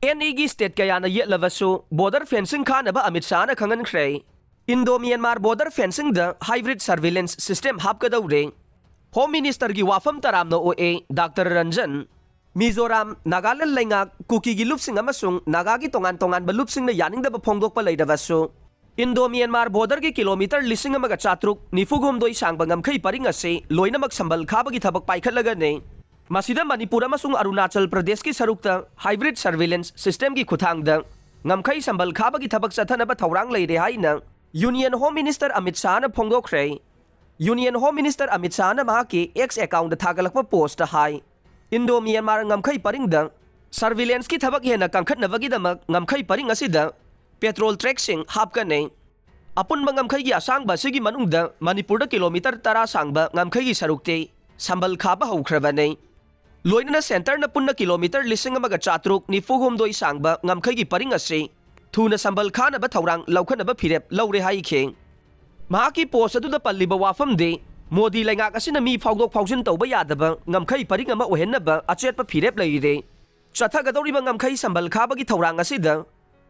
NEG State Kayana Yetlabasu, Border Fencing Khanaba Amit Shah Khanghankhre, Indo-Myanmar Border Fencingda Hybrid Surveillance System Hapkadouri, Home Minister gi Wapham Taramna OA, Dr. Ranjan, Mizoram, Nagaland Lengak, Kuki Gilupsing Amasung, Nagagi Tongan Balupsing the Yaning the Pongok Paladavasu, Indo-Myanmar Border gi Kilometer Lissing Magachatruk, Nifugum doi Sangbangam Kai Paringase, Loinamak Sambal Kabagi Tabak Paikalagane. Masida Manipura masung Arunachal Pradesh ki sarukta hybrid surveillance system ki khuthangda ngamkhai sambal khaba ki thabak chathanaba thaurang leire haina Union Home Minister Amit Shah na phongdokre. Union Home Minister Amit Shah na mahaki X account thagalakpa post hai Indo-Myanmar ngamkhai paringda surveillance ki thabak hena kangkhatnabagi damak ngamkhai paring asida petrol tracing hapkane apun ngamkhai gi asang ba sigi manungda Manipurda kilometer 10 sangba ngamkhai gi sarukte sambal khaba haukrabane Loinana Center na punna kilometer lising amaga chatruk ni fugum doi sangba ngamkhai gi paring ase thuna sambal khana ba thaurang laukhan ba phirep laure hai kheng mahaki post adu da palliba Wapham de Modi lengak asina mi phawdok phawjin tawba yadaba ngamkhai paring ama ohenna ba achet pa phirep leire Chathagadori ba ngamkhai sambal khaba gi thaurang asida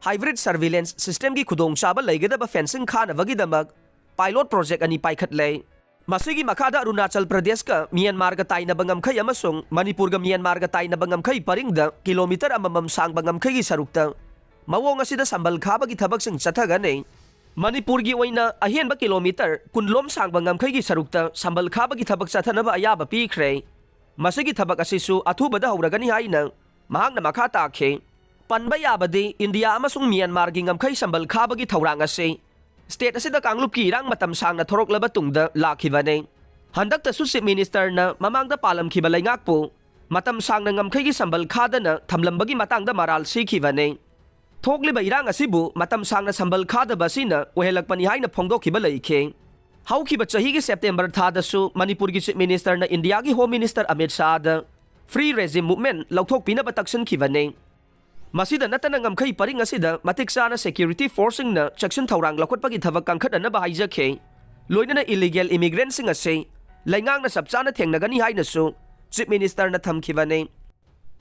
hybrid surveillance system gi khudong chaba leigada ba fencing khana bagi damak pilot project ani paikhat lei Masigi makada Arunachal Pradesh ka Myanmar ka tayo na bangamkhay amasong Manipur ka Myanmar ka tayo na bangamkhay paringda kilometer amamam sang bangamkhay sarukta. Mawo nga sida sambal khaba gitabag sing chathagan eh. Manipur gi na ahian ba kilometer kunlom sang bangamkhay sarukta sambal khaba gitabag chathana ba ayaba pikre. Masigi tabag asisu athu bada hauragani hay na mahang na makata khe. Panbayaba de India amasong Myanmar gi ngamkhay sambal khaba gitawrang ase. State asida kanglup ki irang matam sang na thorok laba tungda lakhibane. Handak ta Chief Minister na mamangda palam khibalay ngakpo matam sang na ngamkhay gi sambal khada na thamlambagi matangda maral sikhibane. Thokliba irang asibu matam sang na sambal khada basina ohelak panihay na phongdok khibalay khe. Haukiba chahi gi September thada su Manipur gi Chief Minister na India gi Home Minister Amit Shah da Free Regime Movement lauthok pina bataksan khibane. Masida natana ngamkhay paring asida matik sana security forcing na section thaurang lakhot pagi thabak kangkhat na bahayja khe loinana illegal immigrants sing ase laingang na sapchana thengnagani haina su Chief Minister na thamkhibane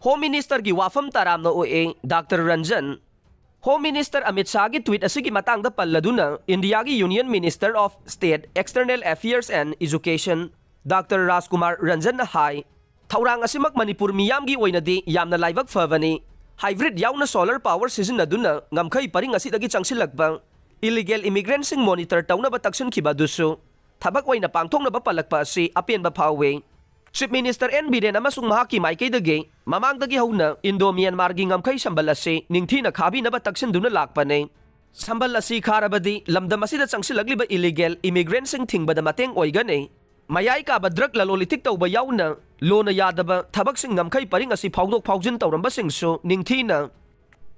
Home Minister gi Wapham Taramna OA Dr. Ranjan Home Minister Amit Shah gi tweet asigi matangda palladuna India gi Union Minister of State External Affairs and Education Dr. Rajkumar Ranjan na hai thaurang asimak Manipur miyam gi oinadi yamna laibak favani Hybrid yauna solar power sizinaduna ngamkhay paring asidagi changsilakbang illegal immigrants sing monitor tawna ba taksun kibadusu thabak waina pangthong na ba palakpa si apen ba phawe Chief Minister NBD amasung mahaki maikay dage mamangdagi hauna Indo-Myanmar gi ngamkhay sambal ase ningthi na khabi na ba taksin duna lakpane sambal asi kharabadi lamdam asida changsilagli ba illegal immigrants sing thingba da mateng oigane mayai ka ba drug lalolitik tawba yauna Lona yadaba thabak sing ngamkhay paring asi phawdok phawjin tawramba singsu ningthina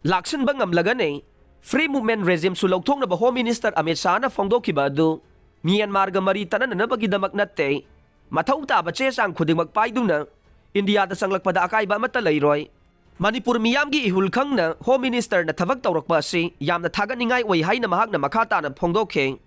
laksin ba ngamlagane free movement regime su lauthong na ba Home Minister Amit Shah na phongdokhiba adu Myanmar ga mari tanan na bagidamak natte mathau ta ba che sang khudimak paiduna India da sanglakpada akai ba mata leiroi Manipur miyam gi ihulkhang na Home Minister na thabak tawrakpa asi yamna thaganingai oi haina mahak na makhata na phongdokhe